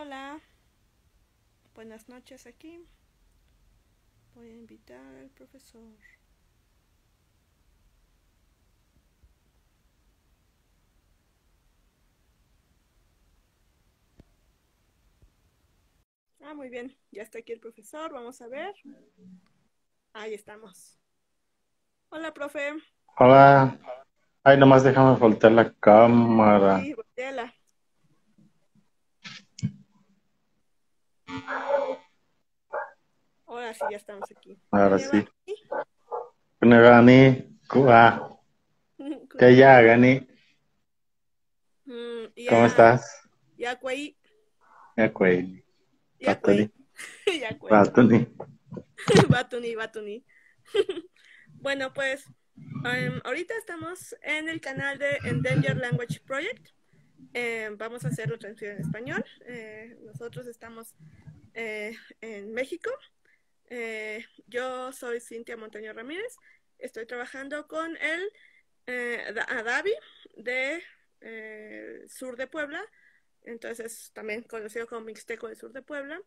Hola, buenas noches aquí. Voy a invitar al profesor. Muy bien, ya está aquí el profesor. Vamos a ver. Ahí estamos. Hola, profe. Hola, ay, nomás déjame voltear la cámara. Sí, volteala. Ahora sí, ya estamos aquí. Ahora Kuneva, sí. Kuna gani, kua, Kuneva, kaya gani, ¿cómo ya, estás? ya, cuey, Ya, güey, ya, Patuni, cuey, ya, cuey. Patuni. Batuni, Batuni. Bueno, pues ahorita estamos en el canal de Endangered Language Project. Vamos a hacerlo traducido en español. Nosotros estamos en México. Yo soy Cintia Montaño Ramírez. Estoy trabajando con el Adavi de sur de Puebla. Entonces, también conocido como Mixteco del sur de Puebla.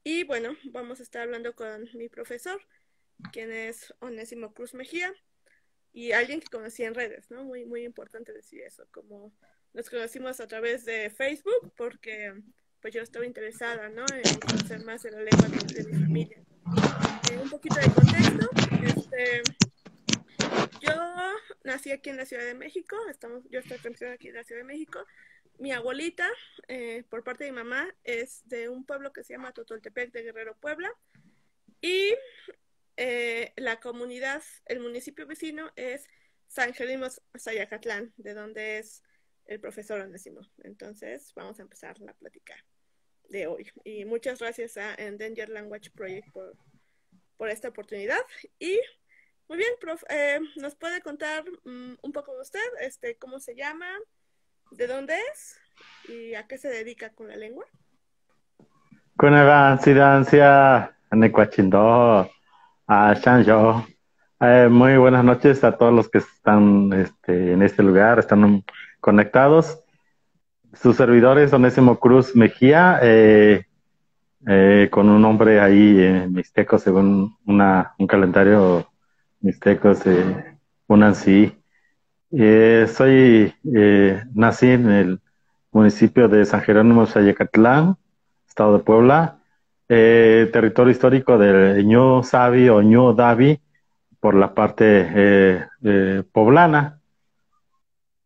Y bueno, vamos a estar hablando con mi profesor, quien es Onésimo Cruz Mejía, y alguien que conocí en redes, ¿no? Muy, muy importante decir eso, como nos conocimos a través de Facebook, porque pues yo estaba interesada, ¿no? En conocer más de la lengua de mi familia. Un poquito de contexto, yo nací aquí en la Ciudad de México, yo estoy transmitiendo aquí en la Ciudad de México. Mi abuelita, por parte de mi mamá, es de un pueblo que se llama Totoltepec de Guerrero, Puebla, y la comunidad, el municipio vecino es San Jerónimo Zayacatlán, de donde es el profesor Onésimo. Entonces, vamos a empezar la plática de hoy. Y muchas gracias a Endangered Language Project por esta oportunidad. Y muy bien, prof, ¿nos puede contar un poco de usted? ¿Cómo se llama? ¿De dónde es? ¿Y a qué se dedica con la lengua? Kuna ga sidancia, necuachindo, a Shanjo. Muy buenas noches a todos los que están en este lugar, están conectados. Sus servidores, Onésimo Cruz Mejía, con un nombre ahí mixteco según un calendario mixteco, Unansi. Nací en el municipio de San Jerónimo Xayacatlán, estado de Puebla, territorio histórico de Ñu Sabi o Ñu Davi por la parte poblana.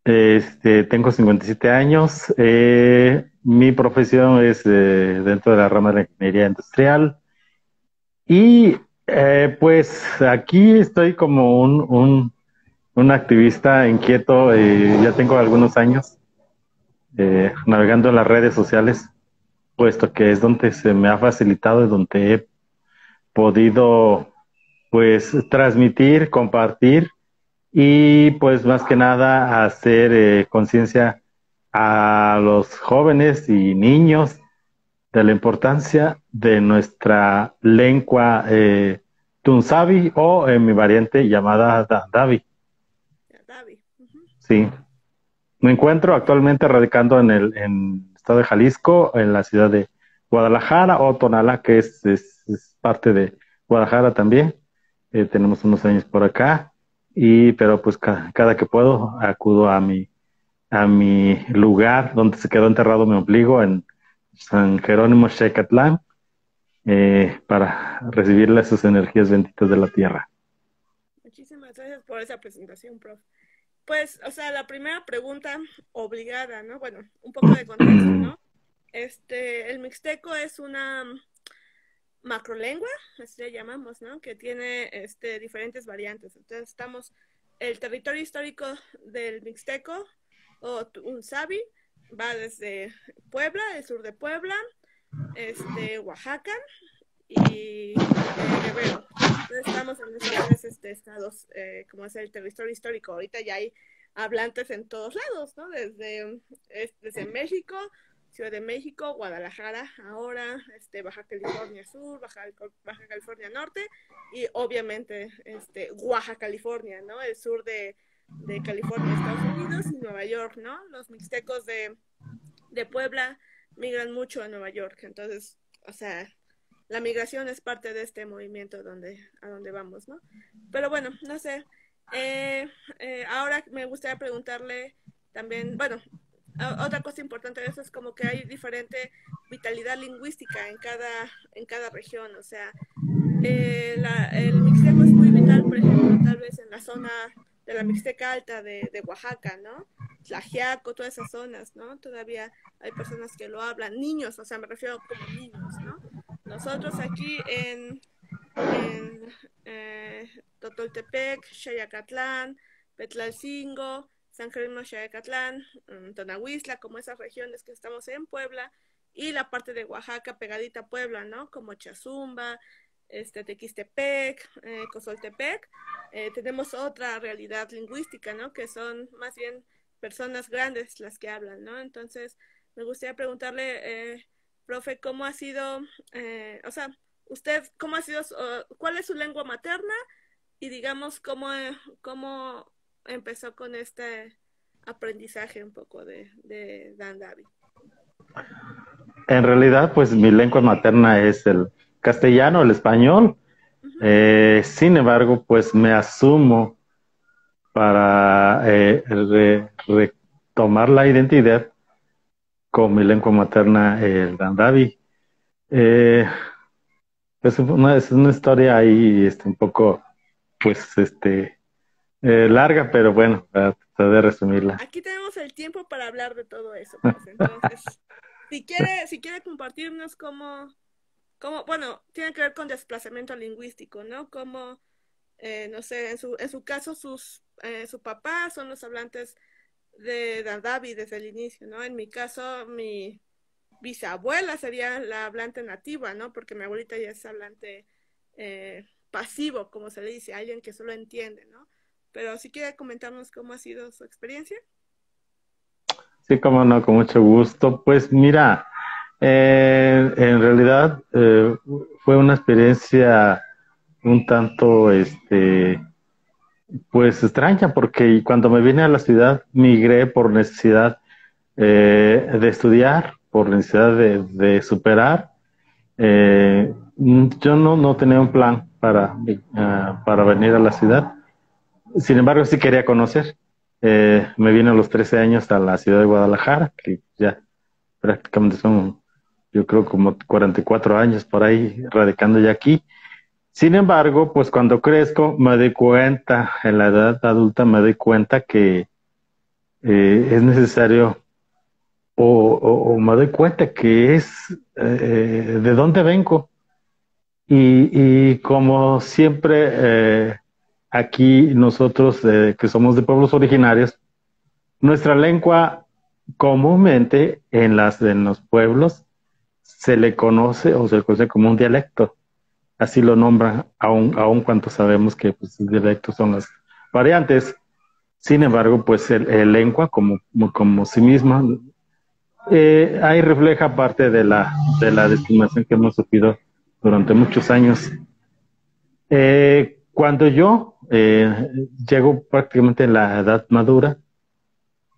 Tengo 57 años. Mi profesión es dentro de la rama de la ingeniería industrial. Y pues aquí estoy como un activista inquieto. Ya tengo algunos años navegando en las redes sociales, puesto que es donde se me ha facilitado y donde he podido pues transmitir, compartir y pues más que nada hacer conciencia a los jóvenes y niños de la importancia de nuestra lengua Tunsavi o en mi variante llamada Davi. Davi. Uh-huh. Sí, me encuentro actualmente radicando en el estado de Jalisco, en la ciudad de Guadalajara o Tonalá, que es parte de Guadalajara también. Tenemos unos años por acá, pero pues cada que puedo acudo a mi lugar donde se quedó enterrado mi ombligo en San Jerónimo Xecatlán, para recibirle sus energías benditas de la tierra. Muchísimas gracias por esa presentación, prof. Pues, o sea, la primera pregunta obligada, ¿no? Bueno, un poco de contexto, ¿no? El mixteco es una macrolengua, así le llamamos, ¿no? Que tiene diferentes variantes. Entonces, el territorio histórico del mixteco o Unsabi va desde Puebla, el sur de Puebla, Oaxaca y Guerrero. Entonces estamos en esos tres estados, como es el territorio histórico. Ahorita ya hay hablantes en todos lados, ¿no? Desde México, Ciudad de México, Guadalajara, ahora Baja California Sur, Baja California Norte y obviamente Oaxaca, California, ¿no? El sur de California, Estados Unidos y Nueva York, ¿no? Los mixtecos de Puebla migran mucho a Nueva York. Entonces, o sea, la migración es parte de este movimiento a donde vamos, ¿no? Pero bueno, no sé. Ahora me gustaría preguntarle también, bueno, otra cosa importante de eso es como que hay diferente vitalidad lingüística en cada región. O sea, el mixteco es muy vital, por ejemplo, tal vez en la zona de la Mixteca Alta de Oaxaca, ¿no? Tlaxiaco, todas esas zonas, ¿no? Todavía hay personas que lo hablan, niños, o sea, me refiero como niños, ¿no? Nosotros aquí en Totoltepec, Xayacatlán, Petlalcingo, San Jerónimo Xayacatlán, Tonahuizla, como esas regiones que estamos en Puebla, y la parte de Oaxaca pegadita a Puebla, ¿no? Como Chazumba, Tequistepec, Cozoltepec, tenemos otra realidad lingüística, ¿no? Que son más bien personas grandes las que hablan, ¿no? Entonces, me gustaría preguntarle, profe, ¿cómo ha sido, o sea, usted, cómo ha sido, cuál es su lengua materna y digamos cómo empezó con este aprendizaje un poco de Dan Davi? En realidad, pues mi lengua materna es el castellano, el español. Ujú. Sin embargo, pues me asumo para retomar la identidad con mi lengua materna, el Dandavi. Eh, es una historia ahí un poco, pues, larga, pero bueno, para tratar de resumirla. Aquí tenemos el tiempo para hablar de todo eso, profe. Entonces, si quiere compartirnos bueno, tiene que ver con desplazamiento lingüístico, ¿no? Como, no sé, en su caso, su papá son los hablantes de Dadabi desde el inicio, ¿no? En mi caso, mi bisabuela sería la hablante nativa, ¿no? Porque mi abuelita ya es hablante pasivo, como se le dice, alguien que solo entiende, ¿no? Pero si quiere comentarnos cómo ha sido su experiencia. Sí, cómo no, con mucho gusto. Pues mira, en realidad fue una experiencia un tanto, pues extraña, porque cuando me vine a la ciudad migré por necesidad de estudiar, por necesidad superar. Yo no tenía un plan para venir a la ciudad. Sin embargo, sí quería conocer. Me vine a los 13 años a la ciudad de Guadalajara, que ya prácticamente son, yo creo, como 44 años por ahí radicando ya aquí. Sin embargo, pues cuando crezco me doy cuenta, en la edad adulta me doy cuenta que es necesario o me doy cuenta que es de dónde vengo. Y como siempre, aquí nosotros que somos de pueblos originarios, nuestra lengua comúnmente en los pueblos se le conoce o se le conoce como un dialecto. Así lo nombran, aun cuando sabemos que pues, los dialectos son las variantes. Sin embargo, pues el lengua como sí misma, ahí refleja parte de la discriminación que hemos sufrido durante muchos años. Cuando yo llego prácticamente en la edad madura,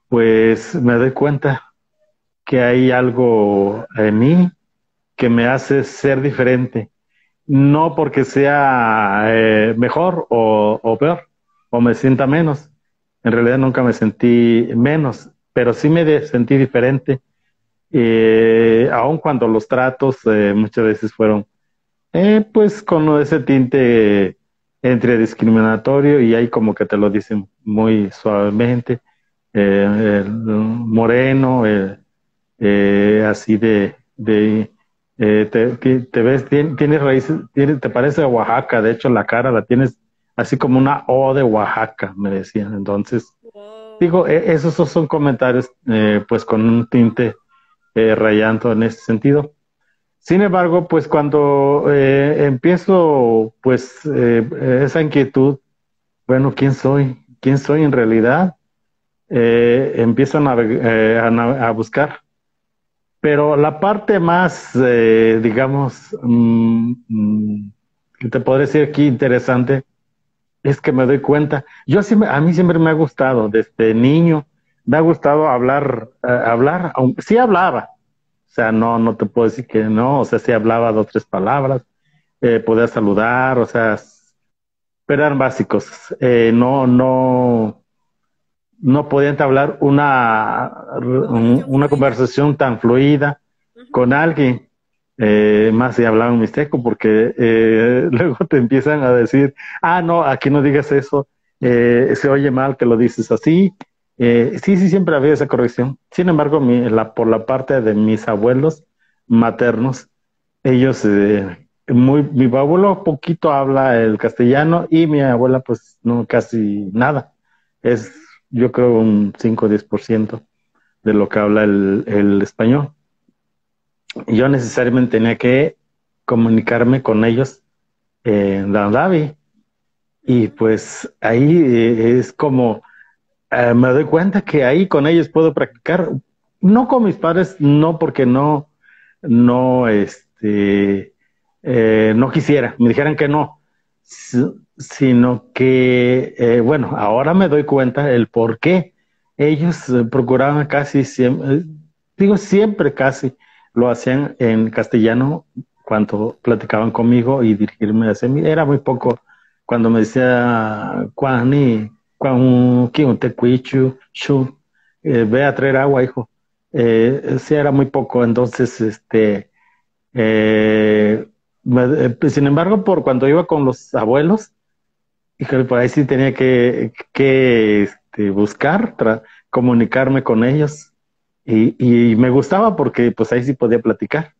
pues me doy cuenta que hay algo en mí que me hace ser diferente. No porque sea mejor o peor, o me sienta menos. En realidad nunca me sentí menos, pero sí sentí diferente, aun cuando los tratos muchas veces fueron pues con ese tinte entre discriminatorio y ahí como que te lo dicen muy suavemente, el moreno, así te ves, tienes raíces, te parece a Oaxaca, de hecho la cara la tienes así como una O de Oaxaca, me decían. Entonces, Wow. digo, esos son comentarios pues con un tinte rayando en ese sentido. Sin embargo, pues cuando empiezo pues esa inquietud, bueno, ¿quién soy? ¿Quién soy en realidad? Empiezo a buscar. Pero la parte más, digamos, que te podría decir aquí interesante, es que me doy cuenta, a mí siempre me ha gustado, desde niño, me ha gustado hablar, sí hablaba, sea, no te puedo decir que no, o sea, sí hablaba dos, tres palabras, podía saludar, o sea, pero eran básicos. No podía entablar Conversación una fluida. conversación tan fluida Ujú. con alguien, más si hablaban mixteco, porque luego te empiezan a decir, ah, no, aquí no digas eso, se oye mal que lo dices así. Sí, sí, siempre había esa corrección. Sin embargo, por la parte de mis abuelos maternos, ellos, mi abuelo poquito habla el castellano y mi abuela pues no, casi nada. Es, Ujú. yo creo, un 5 o 10% de lo que habla el español. Y yo necesariamente tenía que comunicarme con ellos en Dandavi. Y Ujú. pues ahí es como, me doy cuenta que ahí con ellos puedo practicar. No con mis padres, no porque no quisiera, me dijeran que no, sino que, bueno, ahora me doy cuenta el por qué ellos procuraban casi siempre, digo siempre casi, lo hacían en castellano cuando platicaban conmigo y dirigirme hacia mí. Era muy poco cuando me decía, Juani, Juan, te cuichu, shu, ve a traer agua, hijo. Sí, era muy poco, entonces, eh, pues, sin embargo, por cuando iba con los abuelos, híjole, por ahí sí tenía que buscar, comunicarme con ellos y me gustaba porque pues ahí sí podía platicar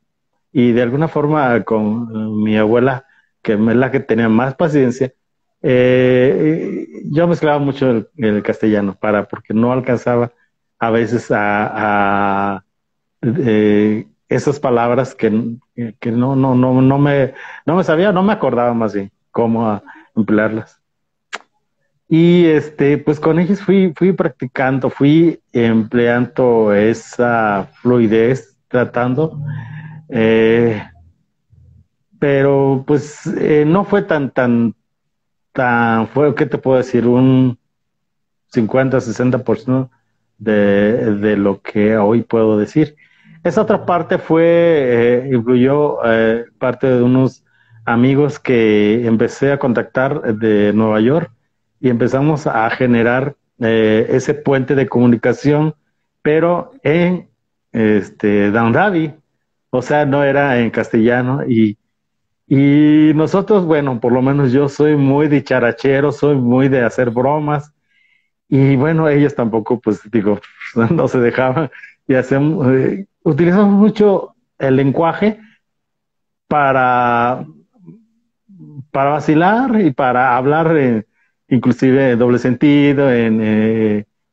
y de alguna forma con mi abuela, que es la que tenía más paciencia, yo mezclaba mucho el castellano porque no alcanzaba a veces a esas palabras que no me sabía, no me acordaba más bien cómo emplearlas. Y pues con ellos fui practicando, fui empleando esa fluidez, tratando, eh, pero pues no fue fue, ¿qué te puedo decir? Un 50-60% de lo que hoy puedo decir. Esa otra parte influyó parte de unos amigos que empecé a contactar de Nueva York y empezamos a generar ese puente de comunicación, pero en Downravi, o sea, no era en castellano y nosotros, bueno, por lo menos yo soy muy dicharachero, soy muy de hacer bromas, y bueno, ellos tampoco, pues digo, no se dejaban y utilizamos mucho el lenguaje para, para vacilar y para hablar, inclusive en doble sentido,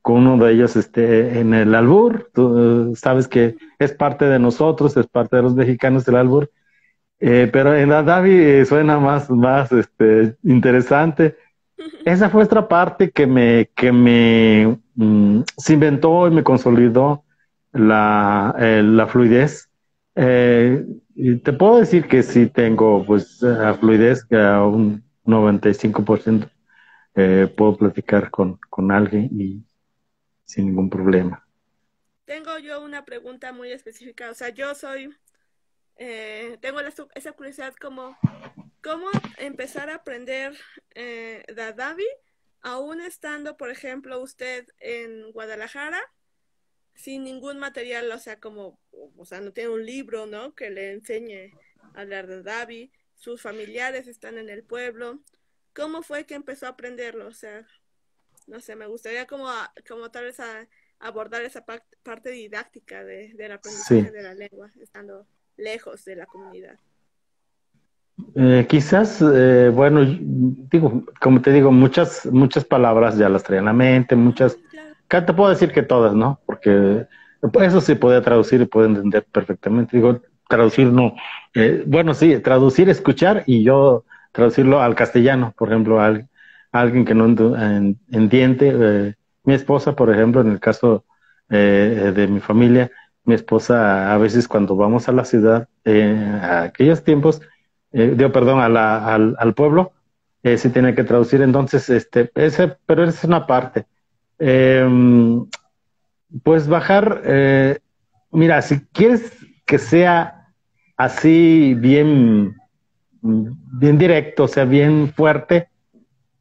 con uno de ellos en el albur. Tú sabes que es parte de nosotros, es parte de los mexicanos el albur, pero en la Davi suena más interesante. Esa fue otra parte que se inventó y me consolidó la fluidez. Y te puedo decir que sí tengo pues fluidez, que a un 95% puedo platicar con alguien y sin ningún problema. Tengo yo una pregunta muy específica. O sea, tengo esa curiosidad como, ¿cómo empezar a aprender Dadavi aún estando, por ejemplo, usted en Guadalajara sin ningún material? O sea, o sea, no tiene un libro, ¿no? Que le enseñe a hablar de Dadavi, sus familiares están en el pueblo. ¿Cómo fue que empezó a aprenderlo? O sea, no sé, me gustaría como tal vez abordar esa parte didáctica del aprendizaje Sí. de la lengua, estando lejos de la comunidad. Quizás, bueno, digo, como te digo, muchas palabras ya las traía en la mente, muchas, Ujú, claro. te puedo decir que todas, ¿no? Porque pues, eso se puede traducir y puede entender perfectamente. Digo, traducir no. Bueno, sí, traducir, escuchar y yo traducirlo al castellano, por ejemplo, a alguien que no entiende. Mi esposa, por ejemplo, en el caso de mi familia, mi esposa a veces cuando vamos a la ciudad, a aquellos tiempos, digo, perdón, al pueblo, sí tiene que traducir. Entonces, pero esa es una parte. Eh, pues bajar, mira, si quieres que sea así bien directo, o sea, bien fuerte,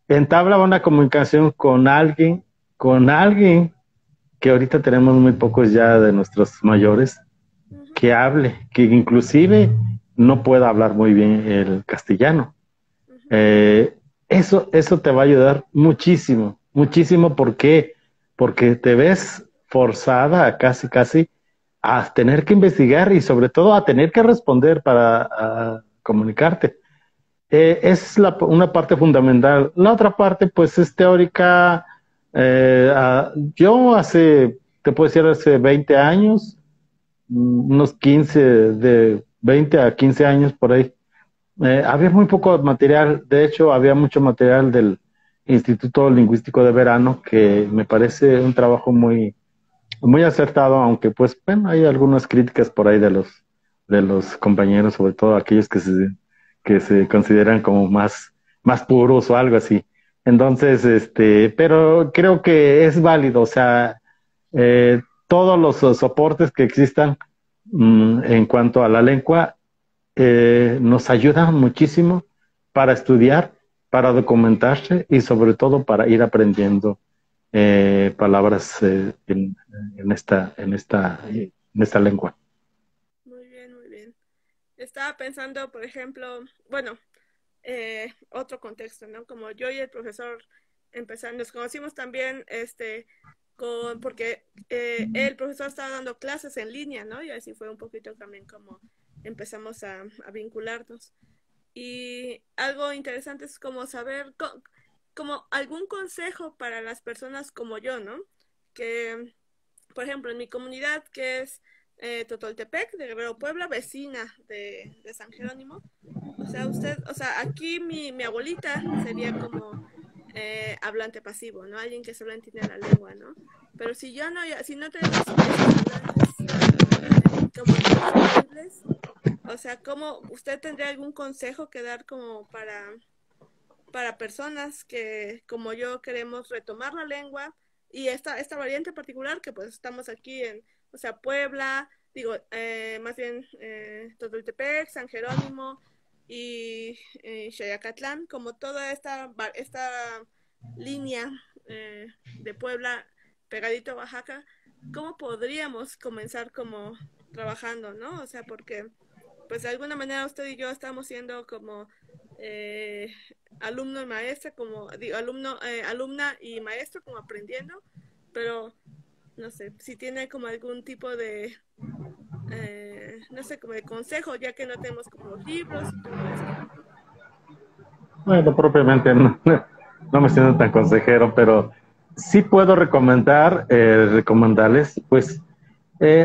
entabla una comunicación con alguien que ahorita tenemos muy pocos ya de nuestros mayores, Ujú, que hable, que inclusive no pueda hablar muy bien el castellano. ujú. Eh, eso te va a ayudar muchísimo, muchísimo. ¿Por qué? Porque te ves forzada a casi a tener que investigar y sobre todo a tener que responder para comunicarte. Es una parte fundamental. La otra parte, pues, es teórica. Yo te puedo decir, hace 20 años, unos 15, de 20 a 15 años por ahí, había muy poco material. De hecho, había mucho material del Instituto Lingüístico de Verano, que me parece un trabajo muy acertado, aunque pues, bueno, hay algunas críticas por ahí de los compañeros, sobre todo aquellos que se consideran como más puros o algo así. Entonces, pero creo que es válido, o sea, todos los soportes que existan en cuanto a la lengua nos ayudan muchísimo para estudiar, para documentarse y sobre todo para ir aprendiendo palabras en esta lengua. Muy bien, muy bien. Estaba pensando, por ejemplo, bueno, otro contexto, ¿no? Como yo y el profesor empezamos, nos conocimos también, porque el profesor estaba dando clases en línea, ¿no? Y así fue un poquito también como empezamos a vincularnos. Y algo interesante es como saber, como algún consejo para las personas como yo, ¿no? Que, por ejemplo, en mi comunidad, que es Totoltepec, de Guerrero Puebla, vecina de San Jerónimo, o sea, aquí mi abuelita sería como hablante pasivo, ¿no? Alguien que solo entiende la lengua, ¿no? Pero si no tenemos esos hablantes como disponibles, o sea, ¿cómo usted tendría algún consejo que dar como para personas que, como yo, queremos retomar la lengua y esta variante particular que pues estamos aquí en, o sea, Puebla, digo, más bien Totoltepec, San Jerónimo y Xayacatlán, como toda esta línea de Puebla pegadito a Oaxaca, ¿cómo podríamos comenzar como trabajando, ¿no? O sea, porque pues de alguna manera usted y yo estamos siendo como eh, alumno y maestra, como digo, alumna y maestro, como aprendiendo, pero no sé, si tiene como algún tipo de, no sé, como de consejo, ya que no tenemos como los libros y todo esto. Bueno, propiamente no me siento tan consejero, pero sí puedo recomendarles, pues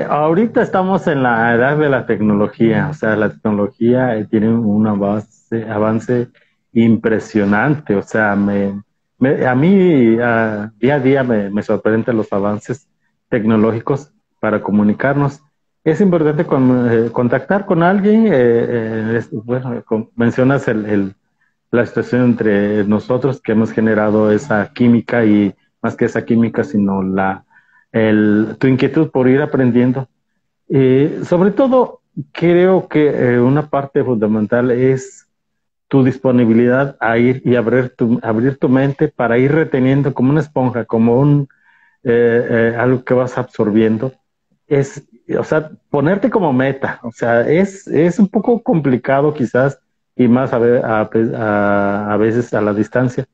ahorita estamos en la edad de la tecnología, o sea, la tecnología tiene un avance impresionante, o sea, a mí día a día me sorprenden los avances tecnológicos para comunicarnos. Es importante contactar con alguien, bueno, mencionas la situación entre nosotros que hemos generado esa química y más que esa química, sino tu inquietud por ir aprendiendo. Sobre todo, creo que una parte fundamental es tu disponibilidad a ir y abrir tu mente para ir reteniendo como una esponja, como algo que vas absorbiendo. O sea, ponerte como meta. O sea, es un poco complicado quizás y más a veces a la distancia,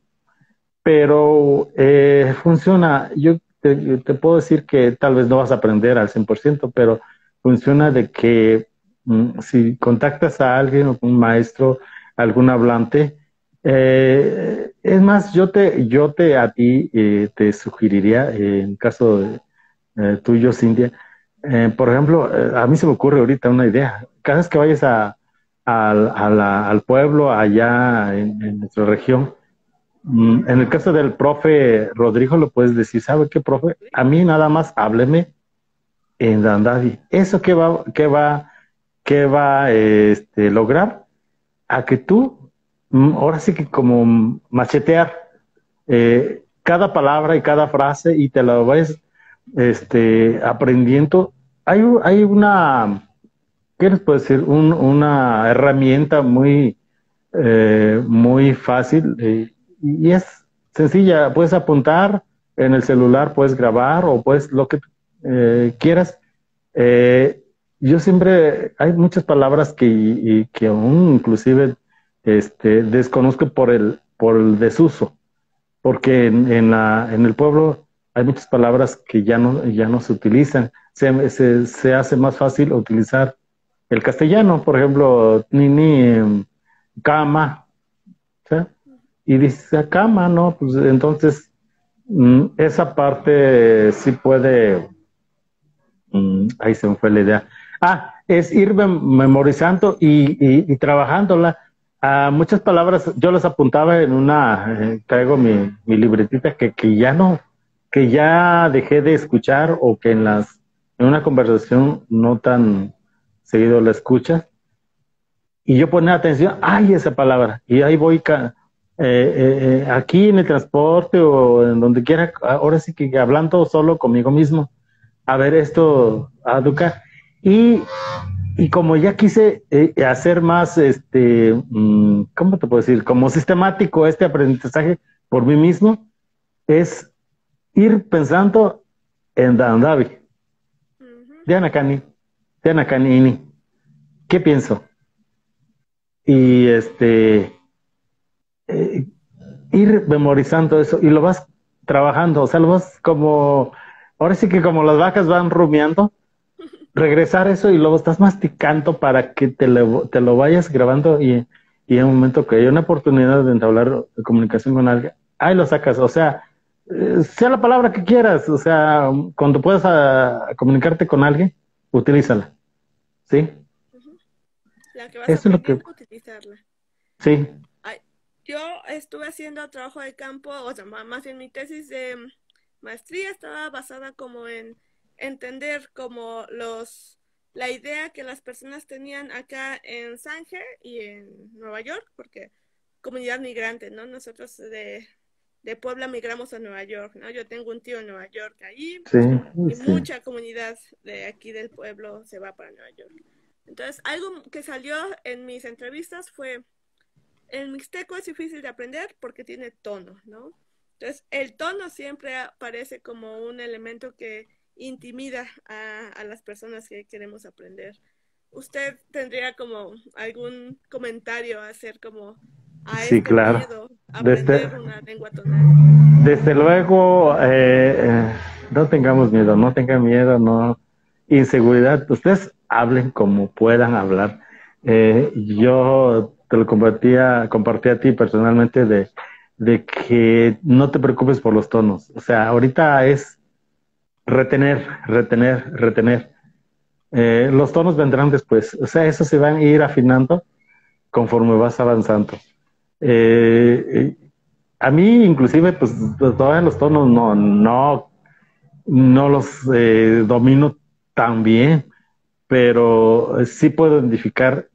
pero funciona. Yo te puedo decir que tal vez no vas a aprender al 100%, pero funciona de que si contactas a alguien, un maestro, algún hablante, es más, yo a ti te sugeriría, en caso tuyo, Cintia, por ejemplo, a mí se me ocurre ahorita una idea. Cada vez que vayas al pueblo allá en nuestra región, en el caso del profe Rodrigo, lo puedes decir, ¿sabe qué, profe? A mí nada más hábleme en Dandadi. ¿Eso qué va lograr? A que tú, ahora sí que como machetear cada palabra y cada frase y te la vayas aprendiendo. Hay una ¿qué les puedo decir? Una herramienta muy fácil y es sencilla. Puedes apuntar en el celular, puedes grabar o puedes lo que quieras. Eh, yo siempre, hay muchas palabras que aún inclusive desconozco por el desuso, porque en el pueblo hay muchas palabras que ya no se utilizan. Se hace más fácil utilizar el castellano, por ejemplo, cama, ¿sí? Y dice cama, ¿no? Pues entonces esa parte sí puede, ahí se me fue la idea. Es ir memorizando y trabajándola. Muchas palabras yo las apuntaba en traigo mi libretita que ya dejé de escuchar o que en una conversación no tan seguido la escuchas. Y yo ponía atención, ¡ay, esa palabra! Y ahí voy aquí en el transporte o en donde quiera, ahora sí que hablando solo conmigo mismo, a ver esto, a educar. Y, y como ya quise hacer más, ¿cómo te puedo decir? Como sistemático este aprendizaje por mí mismo, es ir pensando en Dandavi, Diana Cani, Diana Canini, ¿qué pienso? Y eh, ir memorizando eso y lo vas trabajando, o sea, lo vas como, ahora sí que como las vacas van rumiando, regresar eso y luego estás masticando para que te lo vayas grabando y en un momento que haya una oportunidad de entablar comunicación con alguien, ahí lo sacas, o sea, sea la palabra que quieras, o sea, cuando puedas comunicarte con alguien, utilízala, ¿sí? La que vas Eso es lo que, aprendiendo, utilizarla. sí, Ay, yo estuve haciendo trabajo de campo, o sea, más bien mi tesis de maestría estaba basada como en entender como la idea que las personas tenían acá en Sánger y en Nueva York, porque comunidad migrante, ¿no? Nosotros de Puebla migramos a Nueva York, ¿no? Yo tengo un tío en Nueva York ahí sí, y sí, mucha comunidad de aquí del pueblo se va para Nueva York. Entonces, algo que salió en mis entrevistas fue el mixteco es difícil de aprender porque tiene tono, ¿no? Entonces, el tono siempre aparece como un elemento que intimida a las personas que queremos aprender. ¿Usted tendría como algún comentario a hacer como a sí, este claro. miedo a Desde, aprender una lengua tonal? desde luego, no tengamos miedo, no tengan miedo, no. Inseguridad, ustedes hablen como puedan hablar. Yo te lo compartí a ti personalmente de que no te preocupes por los tonos. O sea, ahorita es retener, retener, retener. Los tonos vendrán después. O sea, eso se van a ir afinando conforme vas avanzando. Eh, a mí, inclusive, pues todavía los tonos no los domino tan bien, pero sí puedo identificar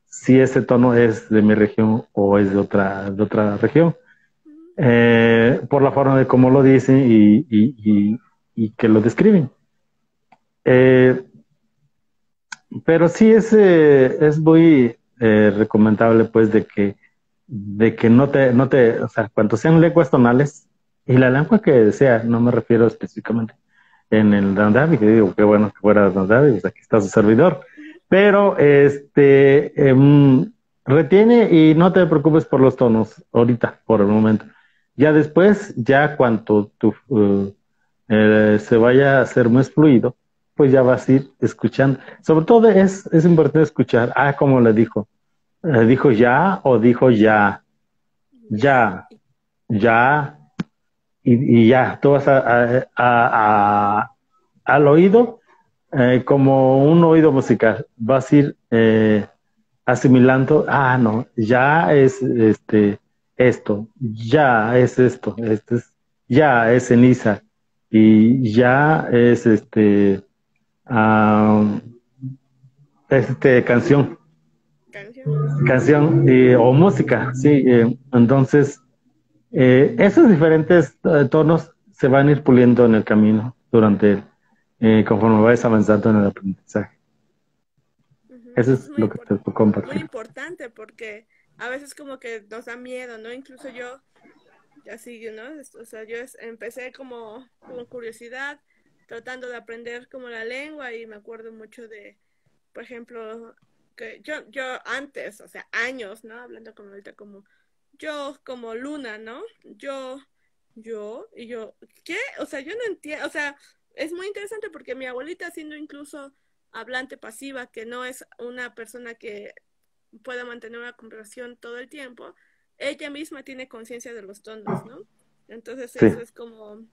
si ese tono es de mi región o es de otra región, por la forma de cómo lo dicen y que lo describen. Eh, pero sí es muy recomendable, pues, de que o sea, cuando sean lenguas tonales, y la lengua que sea, no me refiero específicamente en el Dandavi, que digo, qué bueno que fuera Dandavi, pues aquí está su servidor. Pero retiene y no te preocupes por los tonos ahorita, por el momento. Ya después, ya cuando se vaya a hacer más fluido, pues ya vas a ir escuchando. Sobre todo es importante escuchar, como le dijo. ¿Dijo ya o dijo ya? Ya. Ya, ya, y ya, tú vas al oído como un oído musical, vas a ir asimilando, no, ya es esto, ya es esto, ya es ceniza, y ya es ah, canción, Canción. o música, sí, entonces esos diferentes tonos se van a ir puliendo en el camino conforme vayas avanzando en el aprendizaje. Eso Eso es es lo que te puedo muy compartir. importante porque a veces como que nos da miedo, ¿no? Incluso yo, así, ¿no? O sea, empecé como curiosidad, tratando de aprender como la lengua y me acuerdo mucho de, por ejemplo, que yo antes, o sea, años, ¿no? Hablando como ahorita como yo, como Luna, ¿no? Y yo, ¿qué? O sea, yo no entiendo, o sea, es muy interesante porque mi abuelita siendo incluso hablante pasiva, que no es una persona que pueda mantener una conversación todo el tiempo, ella misma tiene conciencia de los tonos, ¿no? Entonces Sí. eso es como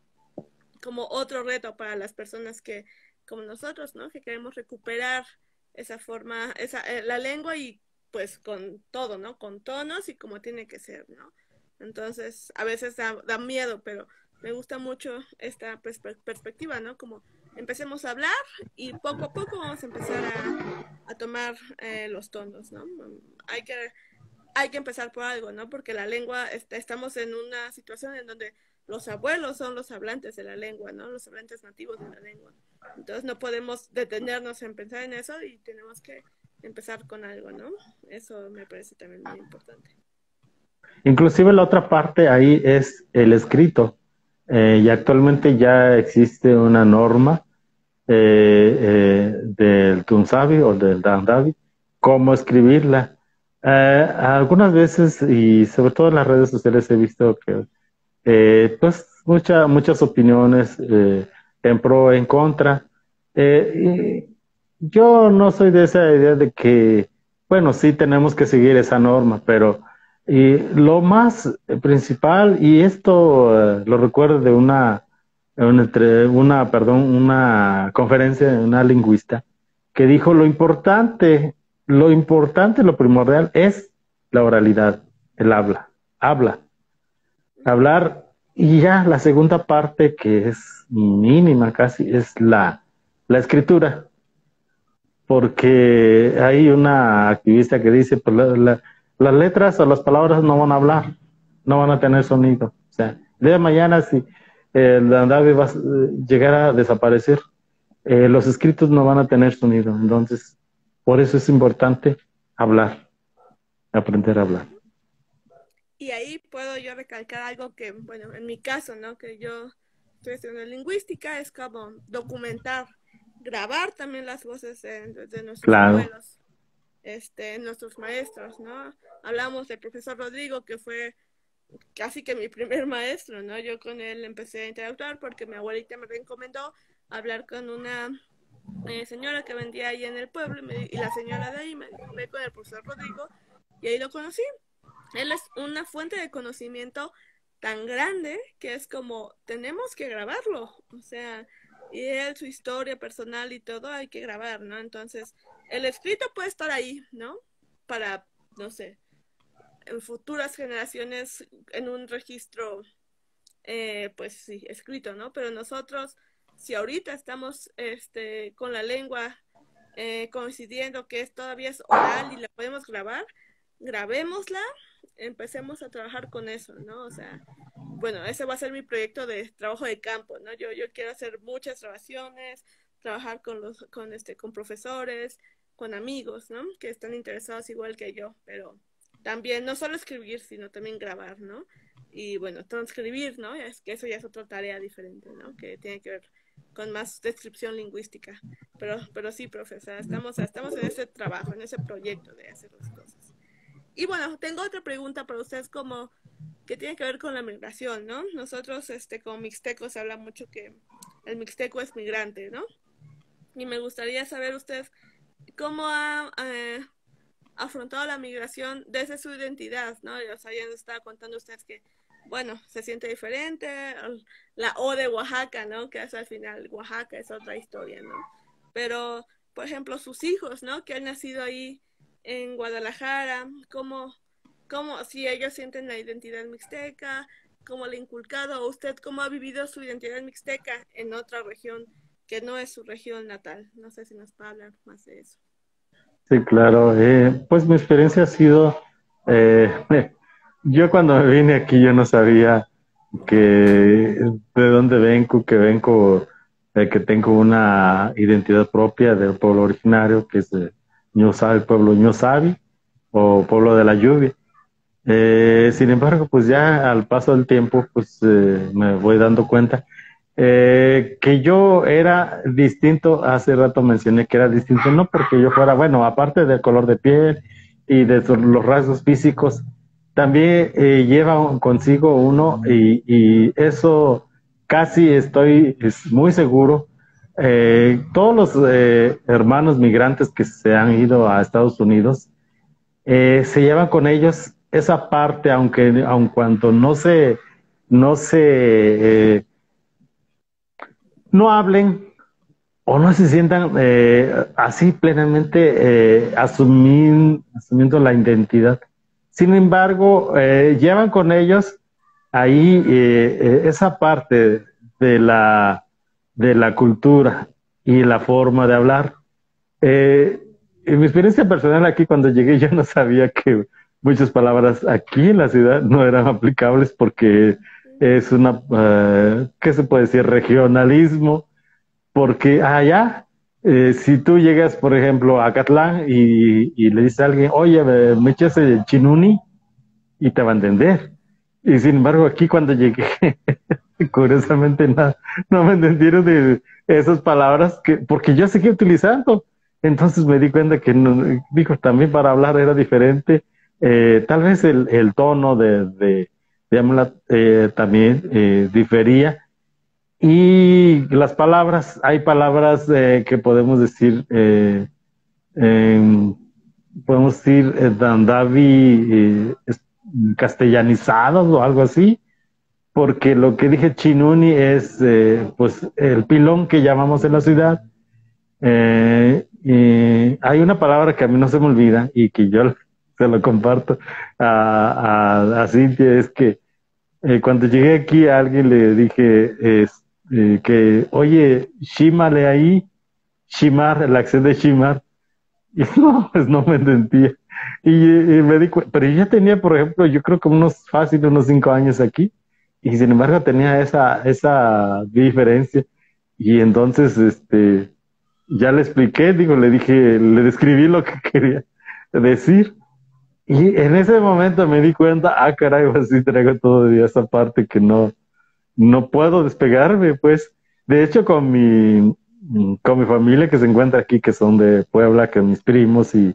otro reto para las personas que, como nosotros, ¿no? Que queremos recuperar esa forma, la lengua y pues con todo, ¿no? Con tonos y como tiene que ser, ¿no? Entonces, a veces da miedo, pero me gusta mucho esta perspectiva, ¿no? Como empecemos a hablar y poco a poco vamos a empezar a tomar los tonos, ¿no? Hay que, hay que empezar por algo, ¿no? Porque la lengua, estamos en una situación en donde los abuelos son los hablantes de la lengua, ¿no? Los hablantes nativos de la lengua. Entonces no podemos detenernos en pensar en eso y tenemos que empezar con algo, ¿no? Eso me parece también muy importante. Inclusive la otra parte ahí es el escrito. Y actualmente ya existe una norma del Tunsavi o del Dandavi, cómo escribirla. Algunas veces, y sobre todo en las redes sociales, he visto que pues muchas opiniones en pro, en contra. Y yo no soy de esa idea de que, bueno, sí tenemos que seguir esa norma, pero lo más principal, y esto lo recuerdo de una conferencia de una lingüista que dijo lo primordial es la oralidad, el habla, hablar, y ya la segunda parte que es mínima casi es la escritura, porque hay una activista que dice, pues las letras o las palabras no van a hablar, no van a tener sonido. O sea, el día de mañana si el andave va a llegar a desaparecer, los escritos no van a tener sonido. Entonces, por eso es importante hablar, aprender a hablar. Y ahí puedo yo recalcar algo que, bueno, en mi caso, ¿no? Que yo estoy estudiando lingüística, es como documentar, grabar también las voces de nuestros Claro, abuelos, nuestros maestros, ¿no? Hablamos del profesor Rodrigo, que fue casi que mi primer maestro, ¿no? Yo con él empecé a interactuar porque mi abuelita me recomendó hablar con una señora que vendía ahí en el pueblo y la señora de ahí me dijo, ve con el profesor Rodrigo y ahí lo conocí. Él es una fuente de conocimiento tan grande que es como, tenemos que grabarlo, o sea, y él, su historia personal y todo hay que grabar, ¿no? Entonces, el escrito puede estar ahí, ¿no? Para, no sé, en futuras generaciones en un registro, pues sí, escrito, ¿no? Pero nosotros, si ahorita estamos con la lengua coincidiendo que todavía es oral y la podemos grabar, grabémosla, empecemos a trabajar con eso, ¿no? O sea, bueno, ese va a ser mi proyecto de trabajo de campo, ¿no? Yo quiero hacer muchas grabaciones, trabajar con profesores, con amigos, ¿no? Que están interesados igual que yo, pero también no solo escribir, sino también grabar, ¿no? Y bueno, transcribir, ¿no? Es que eso ya es otra tarea diferente, ¿no? Que tiene que ver con más descripción lingüística. Pero sí, profesor, estamos en ese trabajo, en ese proyecto de hacer las cosas. Y bueno, tengo otra pregunta para ustedes como que tiene que ver con la migración, ¿no? Nosotros, como mixtecos, se habla mucho que el mixteco es migrante, ¿no? Y me gustaría saber usted cómo ha afrontado la migración desde su identidad, ¿no? O sea, ya nos estaba contando usted que, bueno, se siente diferente, la O de Oaxaca, ¿no? Que es al final, Oaxaca es otra historia, ¿no? Pero, por ejemplo, sus hijos, ¿no? Que han nacido ahí en Guadalajara, cómo si ellos sienten la identidad mixteca, cómo le ha inculcado, o usted cómo ha vivido su identidad mixteca en otra región que no es su región natal. No sé si nos puede hablar más de eso. sí, claro. Pues mi experiencia ha sido, eh, yo cuando me vine aquí yo no sabía que de dónde vengo, que tengo una identidad propia del pueblo originario, que es el pueblo Ñusabi o pueblo de la lluvia. Sin embargo, pues ya al paso del tiempo, pues me voy dando cuenta que yo era distinto. Hace rato mencioné que era distinto, no porque yo fuera, bueno, aparte del color de piel y de los rasgos físicos, también lleva consigo uno, y eso casi estoy muy seguro. Todos los hermanos migrantes que se han ido a Estados Unidos, se llevan con ellos esa parte, aun cuando no se, no hablen o no se sientan así plenamente asumiendo la identidad. Sin embargo, llevan con ellos ahí esa parte de de la cultura y la forma de hablar. En mi experiencia personal aquí, cuando llegué, yo no sabía que muchas palabras aquí en la ciudad no eran aplicables porque es una, ¿qué se puede decir? Regionalismo, porque allá, si tú llegas, por ejemplo, a Catlán y le dices a alguien, oye, me echas el chinuni, y te va a entender. Y sin embargo, aquí cuando llegué, curiosamente no me entendieron de esas palabras porque yo seguía utilizando. Entonces me di cuenta que dijo, también para hablar era diferente. Tal vez el tono de hablar también difería. Y las palabras, hay palabras que em, podemos decir, dandavi castellanizados o algo así, porque lo que dije chinuni es pues el pilón que llamamos en la ciudad. Y hay una palabra que a mí no se me olvida y que yo se lo comparto a Cintia, es que cuando llegué aquí a alguien le dije que, oye, shímale ahí, shimar, la acción de shimar, y no, pues no me entendía. Y me di cuenta, pero yo ya tenía, por ejemplo, yo creo que unos 5 años aquí, y sin embargo tenía esa diferencia. Y entonces, ya le expliqué, digo, le dije, le describí lo que quería decir. Y en ese momento me di cuenta, ah, caray, pues sí traigo todavía esa parte que no puedo despegarme, pues. De hecho, con mi familia que se encuentra aquí, que son de Puebla, que mis primos y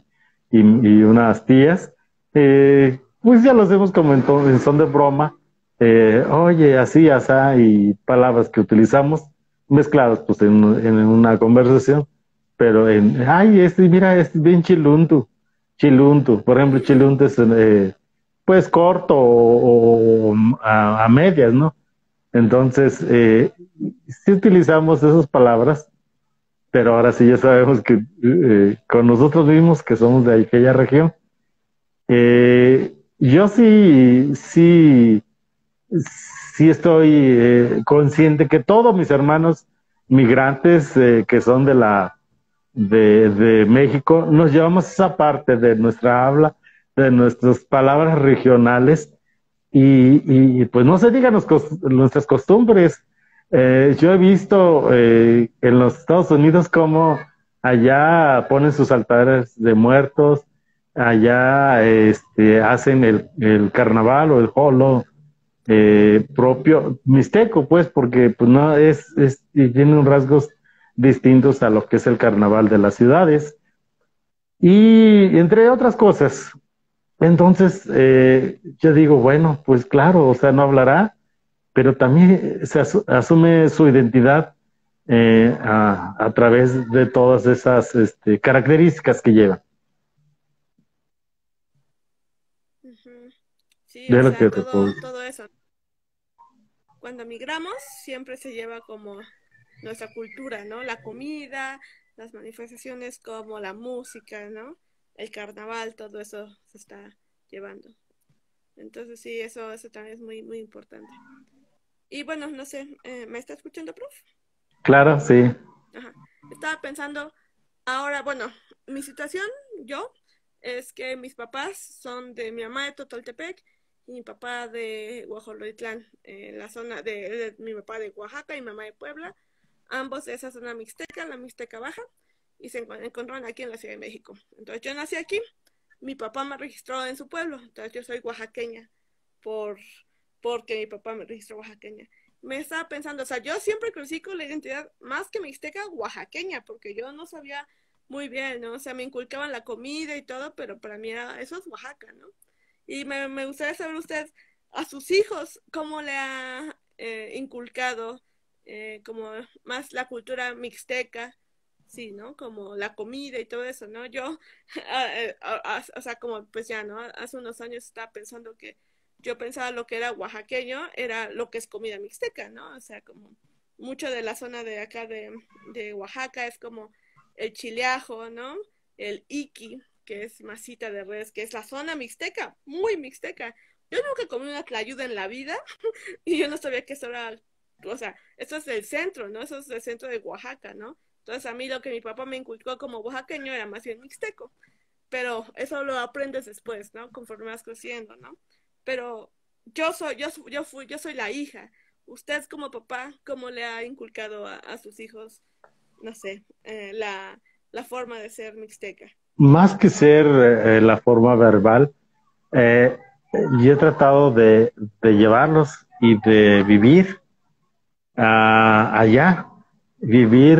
unas tías, pues ya los hemos como en son de broma. Oye, así, asá, y palabras que utilizamos mezcladas pues en una conversación, pero ay, mira, este es bien chiluntu, chiluntu, por ejemplo, chiluntu es pues corto o a medias, ¿no? Entonces, sí utilizamos esas palabras, pero ahora sí ya sabemos que con nosotros mismos que somos de aquella región, yo sí estoy consciente que todos mis hermanos migrantes que son de México, nos llevamos esa parte de nuestra habla, de nuestras palabras regionales, pues no se digan nuestras costumbres. Yo he visto en los Estados Unidos cómo allá ponen sus altares de muertos, allá hacen el carnaval o el holo propio mixteco, pues, porque pues no y tienen rasgos distintos a lo que es el carnaval de las ciudades. Y entre otras cosas, entonces, yo digo, bueno, pues claro, o sea, no hablará, pero también asume su identidad a través de todas esas características que lleva. Ujú. Sí, De o lo sea, que te puedo todo, decir. todo eso. Cuando migramos, siempre se lleva como nuestra cultura, ¿no? La comida, las manifestaciones como la música, ¿no? El carnaval, todo eso se está llevando. Entonces sí, eso también es muy, muy importante. Y bueno, no sé, ¿me está escuchando, prof? Claro, sí. Ajá. Estaba pensando, ahora, bueno, mi situación, yo, es que mis papás son de mi mamá de Totoltepec y mi papá de Huajoloitlán, la zona de mi papá de Oaxaca y mi mamá de Puebla, ambos de esa zona mixteca, la Mixteca Baja. y se encontraron aquí en la Ciudad de México. Entonces yo nací aquí, mi papá me registró en su pueblo, entonces yo soy oaxaqueña por, porque mi papá me registró oaxaqueña. Me estaba pensando, o sea, yo siempre crecí con la identidad más que mixteca, oaxaqueña, porque yo no sabía muy bien, ¿no? O sea, me inculcaban la comida y todo, pero para mí era, eso es Oaxaca, ¿no? Y me gustaría saber usted, a sus hijos, cómo le ha inculcado como más la cultura mixteca, sí, ¿no? Como la comida y todo eso, ¿no? Yo, o sea, como pues ya, ¿no? Hace unos años estaba pensando que yo pensaba lo que era oaxaqueño, era lo que es comida mixteca, ¿no? O sea, como mucho de la zona de acá de Oaxaca es como el chileajo, ¿no? El iqui, que es masita de res, que es la zona mixteca, muy mixteca. Yo nunca comí una tlayuda en la vida y yo no sabía que eso era, o sea, eso es el centro, ¿no? Eso es el centro de Oaxaca, ¿no? Entonces a mí lo que mi papá me inculcó como oaxaqueño era más bien mixteco, pero eso lo aprendes después, ¿no? Conforme vas creciendo, ¿no? Pero yo soy la hija. Usted como papá, ¿cómo le ha inculcado a sus hijos, no sé, la forma de ser mixteca? Más que ser la forma verbal, eh, yo he tratado de llevarlos y de vivir allá, vivir,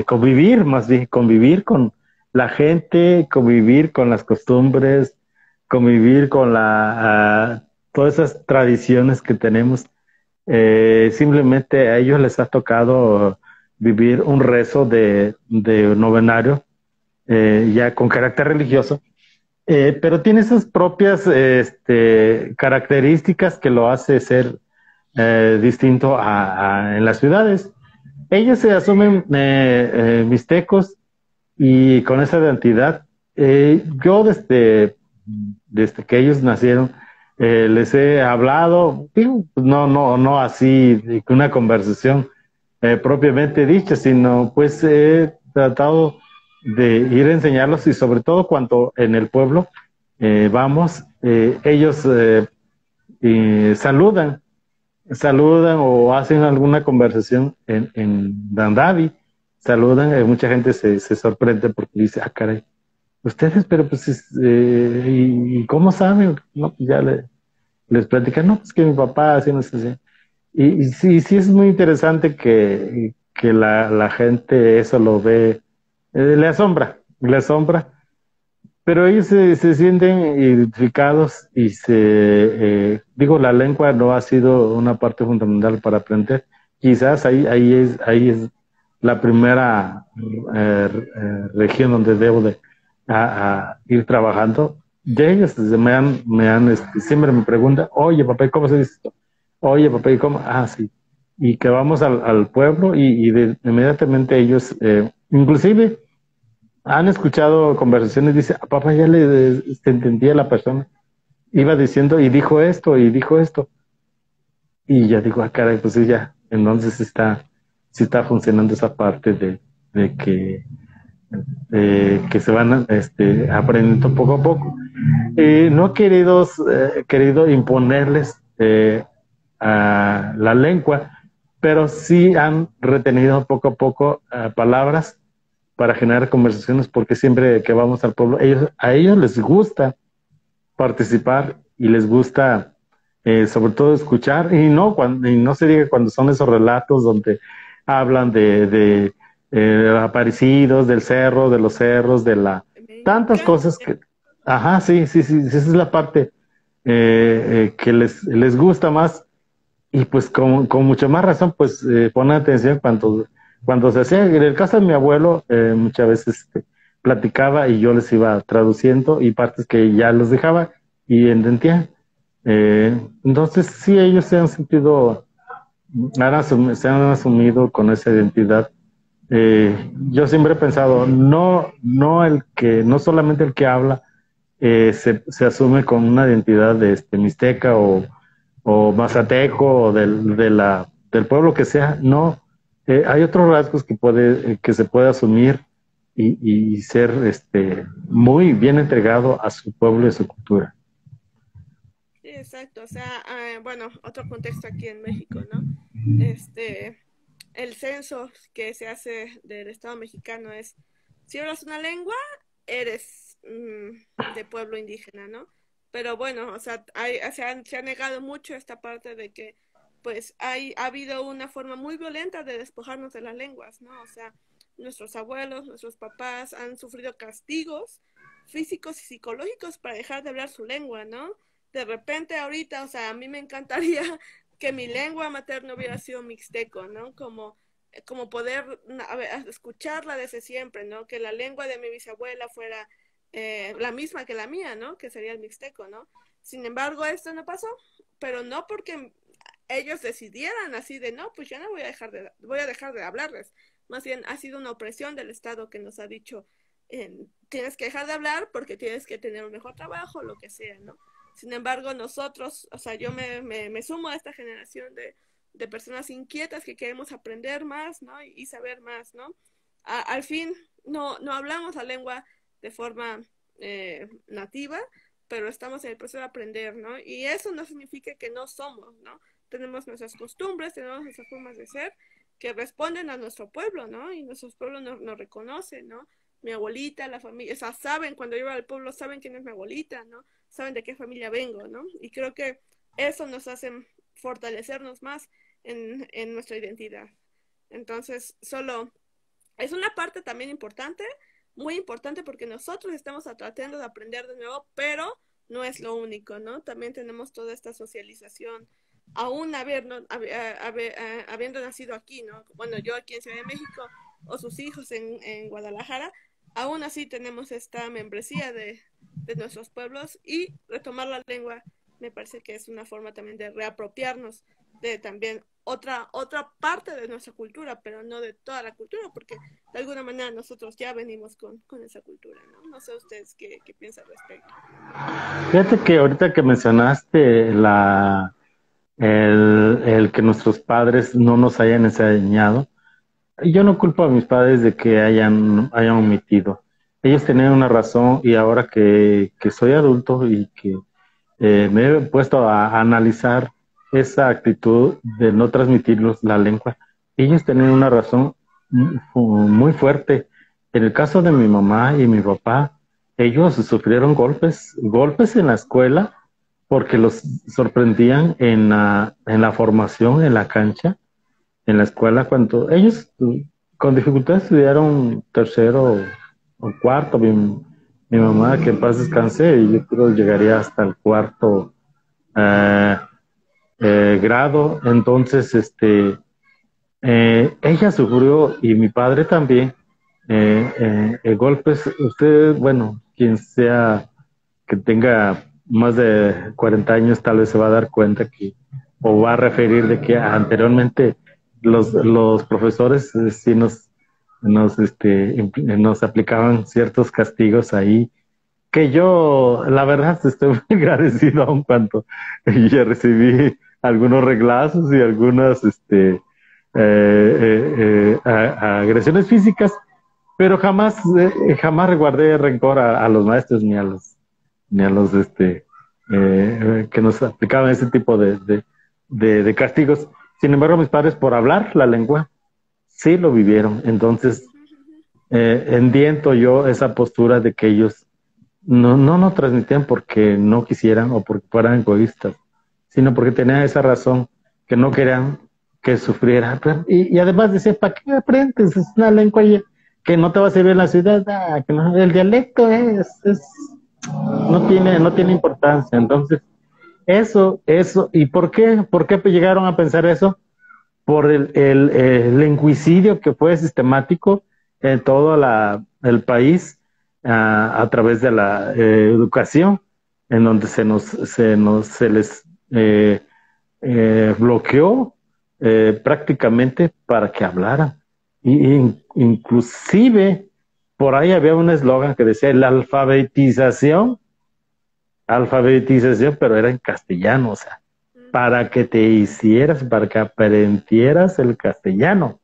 convivir, más bien, convivir con la gente, convivir con las costumbres, convivir con todas esas tradiciones que tenemos. Simplemente a ellos les ha tocado vivir un rezo de novenario, ya con carácter religioso, pero tiene sus propias características que lo hace ser distinto en las ciudades. Ellos se asumen mixtecos y con esa identidad, yo desde que ellos nacieron, les he hablado, digo, no así, una conversación propiamente dicha, sino pues he tratado de ir a enseñarlos y sobre todo cuando en el pueblo vamos, ellos saludan o hacen alguna conversación en Dandavi, saludan, mucha gente se sorprende porque dice, ah, caray, ustedes, pero pues, ¿y cómo saben? No, pues ya les platican, no, pues que mi papá así, no sé, así. Y sí, sí es muy interesante que la gente eso lo ve, le asombra, pero ellos se sienten identificados y digo, la lengua no ha sido una parte fundamental para aprender. Quizás ahí es la primera región donde debo de a ir trabajando. De ellos siempre me preguntan, oye papá, ¿y cómo se dice esto? Oye papá, ¿y cómo? Ah, sí. Y que vamos al pueblo inmediatamente ellos, inclusive, han escuchado conversaciones, dice, "Ah, papá, ya se entendía la persona. Iba diciendo y dijo esto y dijo esto. Y ya digo, ah, caray, pues sí, ya. Entonces sí está funcionando esa parte de que se van aprendiendo poco a poco. No he querido imponerles a la lengua, pero sí han retenido poco a poco palabras para generar conversaciones, porque siempre que vamos al pueblo, a ellos les gusta participar y les gusta sobre todo escuchar, y no se diga cuando son esos relatos donde hablan de aparecidos, del cerro, de los cerros, Me tantas cosas encanta. que, ajá, sí, sí, sí, esa es la parte que les gusta más, y pues con mucha más razón, pues ponen atención cuando se hacía. En el caso de mi abuelo, muchas veces platicaba y yo les iba traduciendo y partes que ya los dejaba y entendían. Entonces, sí, ellos se han sentido, se han asumido con esa identidad. Yo siempre he pensado, no solamente el que habla se asume con una identidad de mixteca o mazateco o del pueblo que sea, no, hay otros rasgos que se puede asumir y ser muy bien entregado a su pueblo y a su cultura. Sí, exacto. O sea, bueno, otro contexto aquí en México, ¿no? Este, el censo que se hace del Estado mexicano es, si hablas una lengua, eres de pueblo indígena, ¿no? Pero bueno, o sea, se ha negado mucho esta parte de que pues ha habido una forma muy violenta de despojarnos de las lenguas, ¿no? O sea, nuestros abuelos, nuestros papás han sufrido castigos físicos y psicológicos para dejar de hablar su lengua, ¿no? De repente ahorita, o sea, a mí me encantaría que mi lengua materna hubiera sido mixteco, ¿no? Como poder escucharla desde siempre, ¿no? Que la lengua de mi bisabuela fuera la misma que la mía, ¿no? Que sería el mixteco, ¿no? Sin embargo, esto no pasó, pero no porque ellos decidieran así de, no, pues ya no voy a dejar de hablarles. Más bien ha sido una opresión del Estado que nos ha dicho, tienes que dejar de hablar porque tienes que tener un mejor trabajo, lo que sea, ¿no? Sin embargo, nosotros, o sea, yo me sumo a esta generación de personas inquietas que queremos aprender más, ¿no? Y saber más, ¿no? Al fin, no hablamos la lengua de forma nativa, pero estamos en el proceso de aprender, ¿no? Y eso no significa que no somos, ¿no? Tenemos nuestras costumbres, tenemos nuestras formas de ser que responden a nuestro pueblo, ¿no? Y nuestros pueblos nos reconocen, ¿no? Mi abuelita, la familia, o sea, saben, cuando yo voy al pueblo, saben quién es mi abuelita, ¿no? Saben de qué familia vengo, ¿no? Y creo que eso nos hace fortalecernos más en nuestra identidad. Entonces, solo es una parte también importante, muy importante porque nosotros estamos tratando de aprender de nuevo, pero no es lo único, ¿no? También tenemos toda esta socialización, aún habiendo nacido aquí, ¿no? Bueno, yo aquí en Ciudad de México o sus hijos en Guadalajara, aún así tenemos esta membresía de nuestros pueblos y retomar la lengua me parece que es una forma también de reapropiarnos de también otra parte de nuestra cultura, pero no de toda la cultura, porque de alguna manera nosotros ya venimos con esa cultura, ¿no? No sé ustedes qué piensan al respecto. Fíjate que ahorita que mencionaste el que nuestros padres no nos hayan enseñado, yo no culpo a mis padres de que hayan omitido. Ellos tenían una razón y ahora que soy adulto y que me he puesto a analizar esa actitud de no transmitirlos la lengua, ellos tenían una razón muy fuerte. En el caso de mi mamá y mi papá, ellos sufrieron golpes en la escuela porque los sorprendían en la formación, en la cancha, en la escuela, cuando ellos con dificultad estudiaron tercero o cuarto. Mi mamá, que en paz descanse, y yo creo llegaría hasta el cuarto eh, grado. Entonces, ella sufrió y mi padre también golpes. Usted, bueno, quien sea que tenga más de 40 años, tal vez se va a dar cuenta que, o va a referir de que anteriormente los profesores sí nos aplicaban ciertos castigos ahí, que yo, la verdad, estoy muy agradecido aun cuando ya recibí algunos reglazos y algunas agresiones físicas, pero jamás guardé rencor a los maestros ni a los que nos aplicaban ese tipo de castigos. Sin embargo, mis padres, por hablar la lengua, sí lo vivieron. Entonces, entiendo yo esa postura de que ellos no nos transmitían porque no quisieran o porque fueran egoístas, sino porque tenían esa razón, que no querían que sufriera. Y además decía, ¿para qué aprendes? Es una lengua que no te va a servir en la ciudad. Que no, el dialecto no tiene importancia. Entonces, eso, ¿y por qué llegaron a pensar eso? Por el enjuicidio que fue sistemático en todo el país, a través de la educación, en donde se les bloqueó prácticamente para que hablaran. Inclusive por ahí había un eslogan que decía la alfabetización, pero era en castellano, o sea, para que para que aprendieras el castellano.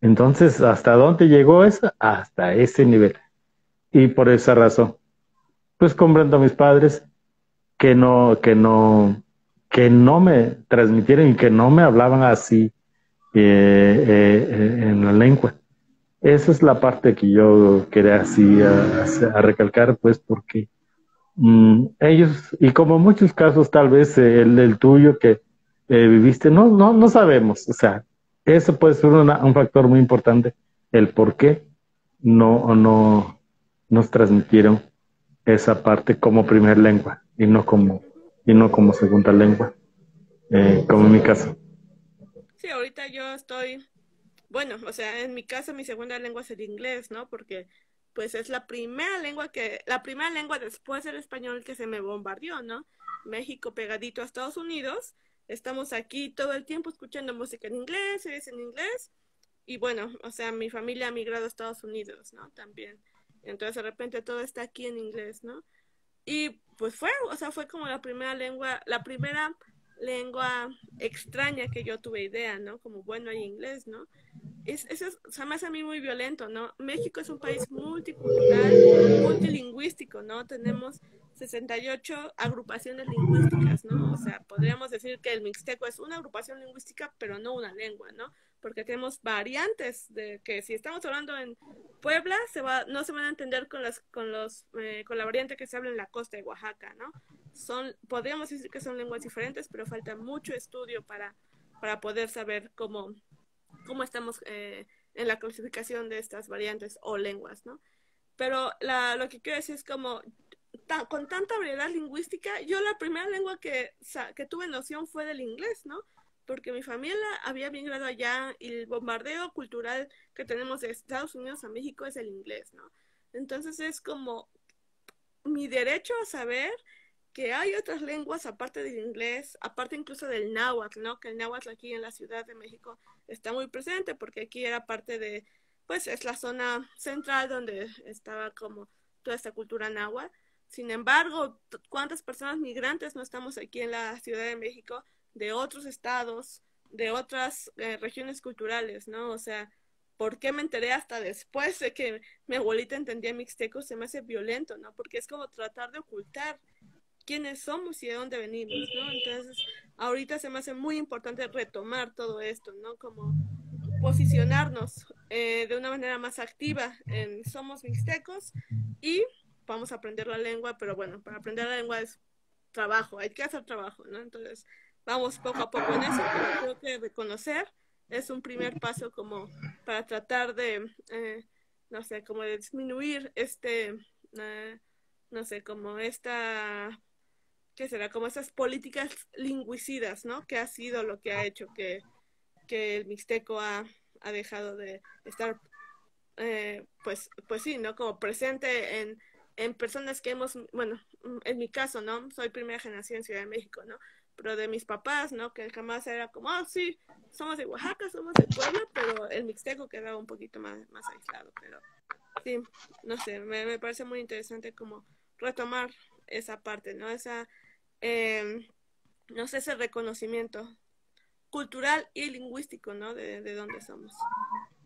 Entonces, ¿hasta dónde llegó eso? Hasta ese nivel. Y por esa razón, pues comprendo a mis padres que no me transmitieron y que no me hablaban así en la lengua. Esa es la parte que yo quería así a recalcar, pues porque ellos, y como muchos casos, tal vez el tuyo que viviste, no sabemos, o sea, eso puede ser un factor muy importante, el por qué no nos transmitieron esa parte como primer lengua Ujú. y no como segunda lengua, como en mi Sí, caso. sí, ahorita yo estoy, bueno, o sea, en mi caso mi segunda lengua es el inglés, ¿no? Porque pues es la primera lengua después del español que se me bombardeó, ¿no? México pegadito a Estados Unidos, estamos aquí todo el tiempo escuchando música en inglés, series en inglés, y bueno, o sea, mi familia ha migrado a Estados Unidos, ¿no? También. Entonces de repente todo está aquí en inglés, ¿no? Y pues fue, o sea, fue como la primera lengua extraña que yo tuve idea, ¿no? Como bueno, hay inglés, ¿no? Eso es, o sea, me hace a mí muy violento, ¿no? México es un país multicultural, multilingüístico, ¿no? Tenemos 68 agrupaciones lingüísticas, ¿no? O sea, podríamos decir que el mixteco es una agrupación lingüística, pero no una lengua, ¿no? Porque tenemos variantes de que si estamos hablando en Puebla, no se van a entender con la variante que se habla en la costa de Oaxaca, ¿no? Podríamos decir que son lenguas diferentes, pero falta mucho estudio para poder saber cómo estamos en la clasificación de estas variantes o lenguas, ¿no? Pero lo que quiero decir es como, con tanta variedad lingüística, yo la primera lengua que tuve noción fue del inglés, ¿no? Porque mi familia había migrado allá y el bombardeo cultural que tenemos de Estados Unidos a México es el inglés, ¿no? Entonces es como mi derecho a saber que hay otras lenguas aparte del inglés, aparte incluso del náhuatl, ¿no? Que el náhuatl aquí en la Ciudad de México está muy presente porque aquí era parte de, pues es la zona central donde estaba como toda esta cultura náhuatl. Sin embargo, ¿cuántas personas migrantes no estamos aquí en la Ciudad de México de otros estados, de otras regiones culturales, ¿no? O sea, ¿por qué me enteré hasta después de que mi abuelita entendía mixteco? Se me hace violento, ¿no? Porque es como tratar de ocultar quiénes somos y de dónde venimos, ¿no? Entonces, ahorita se me hace muy importante retomar todo esto, ¿no? Como posicionarnos de una manera más activa en somos mixtecos y vamos a aprender la lengua, pero bueno, para aprender la lengua es trabajo, hay que hacer trabajo, ¿no? Entonces, vamos poco a poco en eso, pero creo que reconocer es un primer paso como para tratar no sé, como de disminuir no sé, como ¿qué será? Como esas políticas lingüicidas, ¿no? Que ha sido lo que ha hecho que el mixteco ha dejado de estar, pues sí, ¿no? Como presente en personas que bueno, en mi caso, ¿no? Soy primera generación en Ciudad de México, ¿no? Pero de mis papás, ¿no? Que jamás era como, oh, sí, somos de Oaxaca, somos de Puebla, pero el mixteco quedaba un poquito más aislado, pero sí, no sé, me parece muy interesante como retomar esa parte, ¿no? Eh, no sé, ese reconocimiento cultural y lingüístico, ¿no? De dónde somos.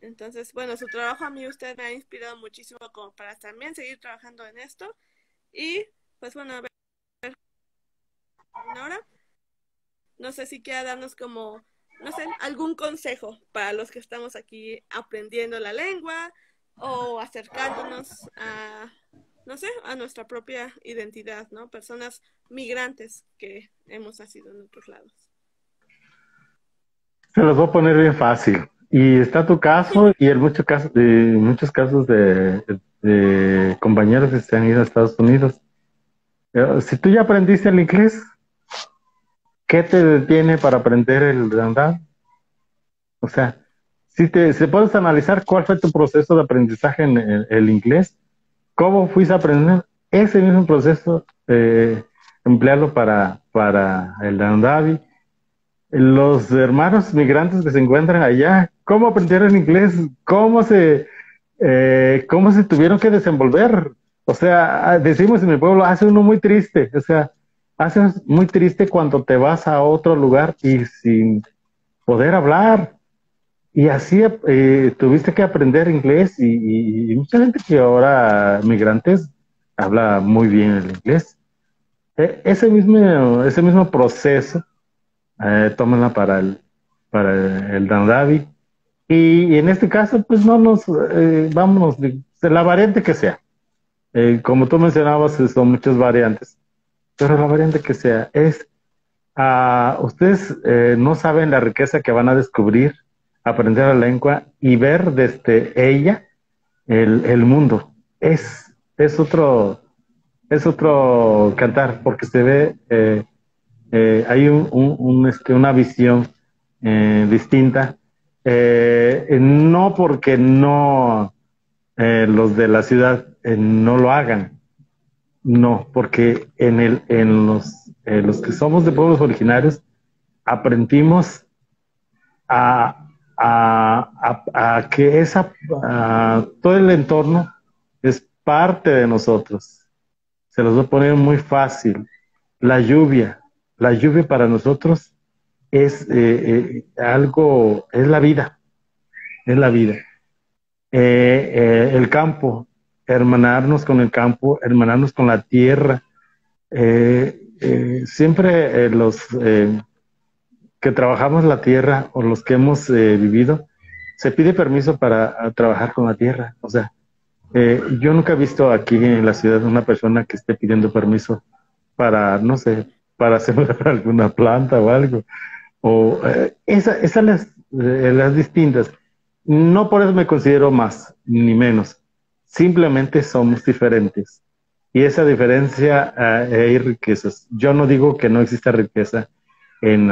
Entonces, bueno, su trabajo a mí usted me ha inspirado muchísimo como para también seguir trabajando en esto. Y pues bueno, a ver, ahora, no sé si quiera darnos como, no sé, algún consejo para los que estamos aquí aprendiendo la lengua o acercándonos no sé, a nuestra propia identidad, ¿no? Personas migrantes que hemos nacido en otros lados. Se los voy a poner bien fácil. Y está tu caso y en muchos casos de compañeros que se han ido a Estados Unidos. Si tú ya aprendiste el inglés, ¿qué te detiene para aprender el andar? O sea, si puedes analizar cuál fue tu proceso de aprendizaje en el inglés, cómo fuiste a aprender ese mismo proceso, emplearlo para el Andavi. Los hermanos migrantes que se encuentran allá, ¿cómo aprendieron inglés? ¿Cómo se tuvieron que desenvolver? O sea, decimos en mi pueblo, hace uno muy triste, o sea, hace muy triste cuando te vas a otro lugar y sin poder hablar. Y así tuviste que aprender inglés y mucha gente que ahora migrantes habla muy bien el inglés. Ese mismo proceso tómala para el Dandavi. Y en este caso, pues no vámonos de la variante que sea. Como tú mencionabas, son muchas variantes, pero la variante que sea ustedes no saben la riqueza que van a descubrir, aprender la lengua y ver desde ella el mundo. Es otro cantar, porque se ve, hay una visión distinta, no porque no los de la ciudad no lo hagan, no, porque los que somos de pueblos originarios aprendimos a que todo el entorno es parte de nosotros. Se los voy a poner muy fácil. La lluvia para nosotros es algo, es la vida. El campo, hermanarnos con el campo, hermanarnos con la tierra. Siempre los que trabajamos la tierra o los que hemos vivido, se pide permiso para trabajar con la tierra. O sea, yo nunca he visto aquí en la ciudad una persona que esté pidiendo permiso para, no sé, para sembrar alguna planta o algo. O esas las distintas. No por eso me considero más ni menos. Simplemente somos diferentes. Y esa diferencia hay riquezas. Yo no digo que no exista riqueza en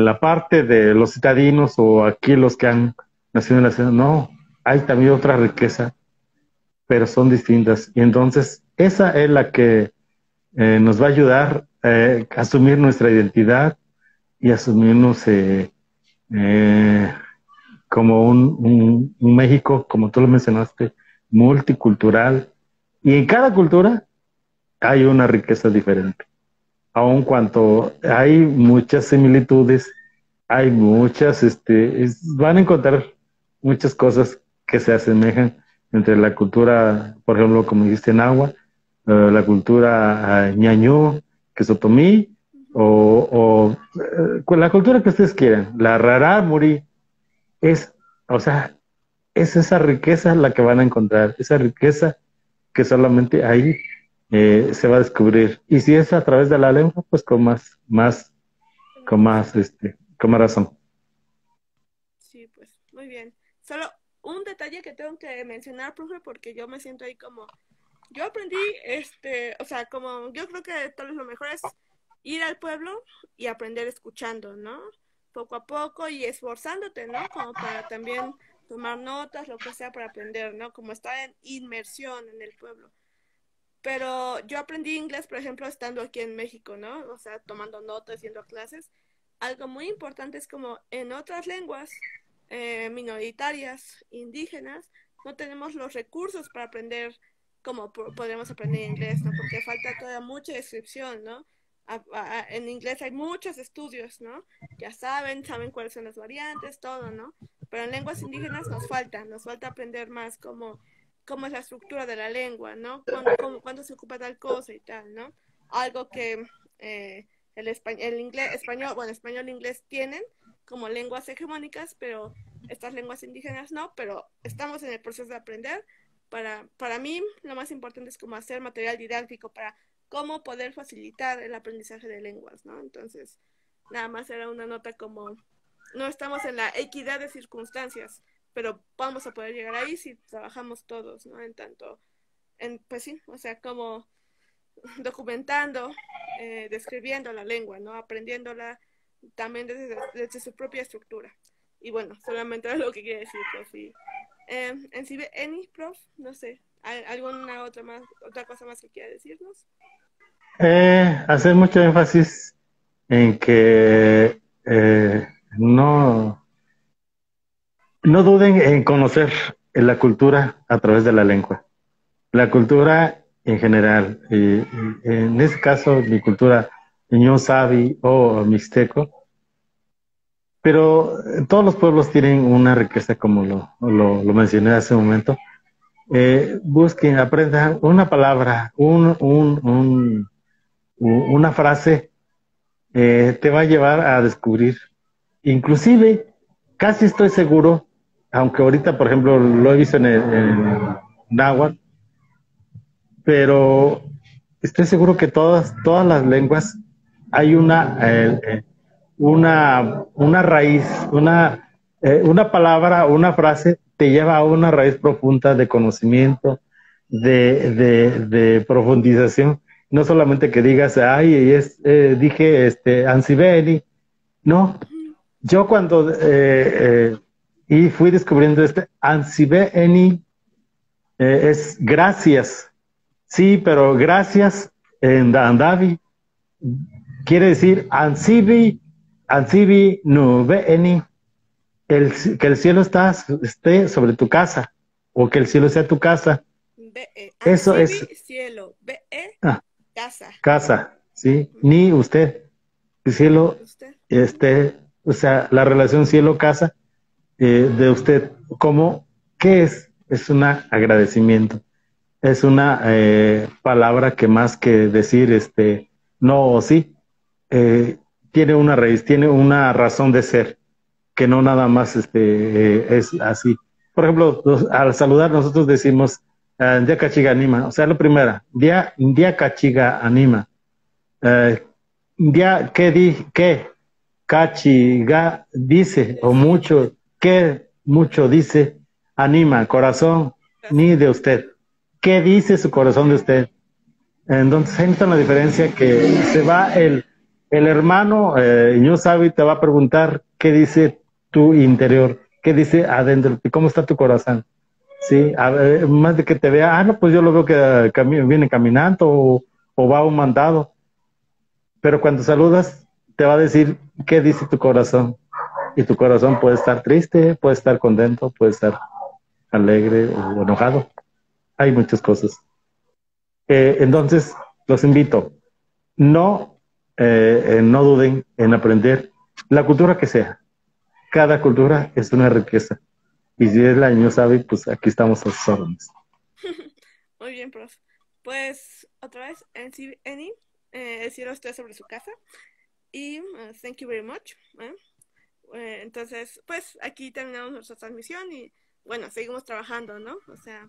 la parte de los citadinos o aquí los que han nacido en la ciudad. No, hay también otra riqueza, pero son distintas. Y entonces esa es la que nos va a ayudar a asumir nuestra identidad y asumirnos como un México, como tú lo mencionaste, multicultural. Y en cada cultura hay una riqueza diferente. Aun cuanto hay muchas similitudes, hay muchas, van a encontrar muchas cosas que se asemejan entre la cultura, por ejemplo, como dijiste, Nahua, la cultura ñañú, quesotomí, o la cultura que ustedes quieran, la rarámuri, o sea, es esa riqueza la que van a encontrar, esa riqueza que solamente ahí se va a descubrir. Y si es a través de la lengua, pues con más razón. Sí, pues, muy bien. Solo un detalle que tengo que mencionar, profe, porque yo me siento ahí como, yo aprendí, o sea, como, yo creo que tal vez lo mejor es ir al pueblo y aprender escuchando, ¿no? Poco a poco y esforzándote, ¿no? Como para también tomar notas, lo que sea para aprender, ¿no? Como estar en inmersión en el pueblo. Pero yo aprendí inglés, por ejemplo, estando aquí en México, ¿no? O sea, tomando notas, yendo a clases. Algo muy importante es como en otras lenguas minoritarias, indígenas, no tenemos los recursos para aprender como podremos aprender inglés, ¿no? Porque falta todavía mucha descripción, ¿no? En inglés hay muchos estudios, ¿no? Ya saben cuáles son las variantes, todo, ¿no? Pero en lenguas indígenas nos falta aprender más cómo es la estructura de la lengua, ¿no? Cuándo se ocupa tal cosa y tal, ¿no? Algo que el inglés, español, bueno, español e inglés tienen como lenguas hegemónicas, pero estas lenguas indígenas no, pero estamos en el proceso de aprender. Para mí, lo más importante es como hacer material didáctico para cómo poder facilitar el aprendizaje de lenguas, ¿no? Entonces, nada más era una nota como, no estamos en la equidad de circunstancias, pero vamos a poder llegar ahí si trabajamos todos, ¿no? Pues sí, o sea, como documentando, describiendo la lengua, ¿no? Aprendiéndola también desde su propia estructura. Y bueno, solamente es lo que quiere decir, prof. En sí, Eni, prof, no sé, ¿alguna otra cosa más que quiera decirnos? Hacer mucho énfasis en que no duden en conocer la cultura a través de la lengua. La cultura en general, en este caso mi cultura ño-sabi o mixteco, pero todos los pueblos tienen una riqueza como lo mencioné hace un momento. Busquen, aprendan una palabra, una frase te va a llevar a descubrir. Inclusive, casi estoy seguro, aunque ahorita, por ejemplo, lo he visto en náhuatl, pero estoy seguro que todas las lenguas hay una raíz, una palabra, una frase te lleva a una raíz profunda de conocimiento, de profundización. No solamente que digas, ay, dije, Ansibeli. No, yo cuando y fui descubriendo Ansibeli es gracias. Sí, pero gracias en Andavi quiere decir Ansibi no Eni, que el cielo esté sobre tu casa, o que el cielo sea tu casa. Eso Ansibi, es cielo. Be, ah, casa. casa, ¿sí? Ni usted, el cielo Usted. o sea, la relación cielo-casa de usted, ¿cómo? ¿Qué es? Es un agradecimiento. Es una palabra que más que decir no o sí, tiene una raíz, tiene una razón de ser, que no nada más es así. Por ejemplo, al saludar nosotros decimos Dia Cachiga Anima, o sea, la primera, Dia Cachiga Anima. Dia, ¿qué? Cachiga dice, o mucho, ¿qué? Mucho dice, anima, corazón, ni de usted. ¿Qué dice su corazón de usted? Entonces, ahí está la diferencia que se va el hermano Ñusabi te va a preguntar qué dice tu interior, qué dice adentro, cómo está tu corazón. Sí, a ver, más de que te vea, no, pues yo lo veo que viene caminando o va a un mandado, pero cuando saludas te va a decir qué dice tu corazón. Y tu corazón puede estar triste, puede estar contento, puede estar alegre o enojado. Hay muchas cosas. Entonces, los invito, no, no duden en aprender la cultura que sea. Cada cultura es una riqueza. Y si es la niño sabe, pues aquí estamos a sus órdenes. Muy bien, prof. Pues otra vez, Annie, el cielo está sobre su casa. Y thank you very much. Entonces, pues aquí terminamos nuestra transmisión y bueno, seguimos trabajando, ¿no? O sea,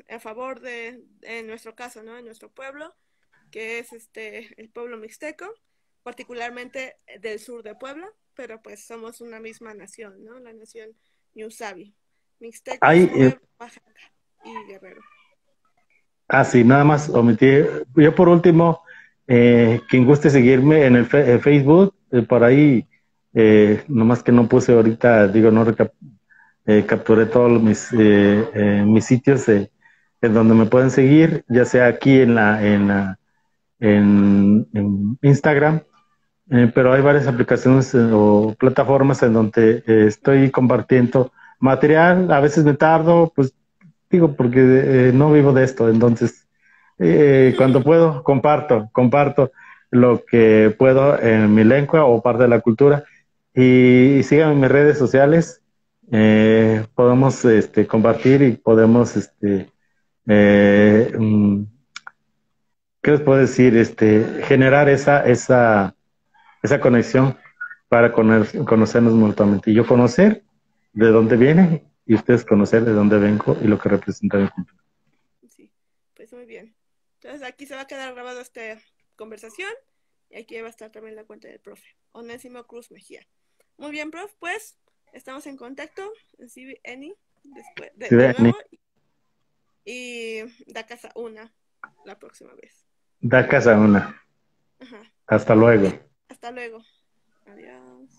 a favor en nuestro caso, ¿no? En nuestro pueblo, que es el pueblo mixteco, particularmente del sur de Puebla, pero pues somos una misma nación, ¿no? La nación Ñusabi, mixtecos, Hay, Puebla, Oaxaca y Guerrero. sí, nada más omití. Yo por último, quien guste seguirme en el Facebook, por ahí, nomás que no puse ahorita, digo, no capturé todos mis sitios en donde me pueden seguir, ya sea aquí en Instagram, pero hay varias aplicaciones o plataformas en donde estoy compartiendo material. A veces me tardo, pues digo, porque no vivo de esto, entonces cuando puedo, comparto lo que puedo en mi lengua o parte de la cultura. Y síganme en mis redes sociales, podemos compartir y podemos, ¿qué les puedo decir? Generar esa conexión para conocernos mutuamente. Y yo conocer de dónde viene y ustedes conocer de dónde vengo y lo que representa mi cultura. Sí, pues muy bien. Entonces aquí se va a quedar grabado esta conversación y aquí va a estar también la cuenta del profe, Onésimo Cruz Mejía. Muy bien, prof, pues estamos en contacto. Sí, Eni, después, Sí, de nuevo y da casa una la próxima vez. da casa una. Ajá. Hasta luego. Hasta luego. Adiós.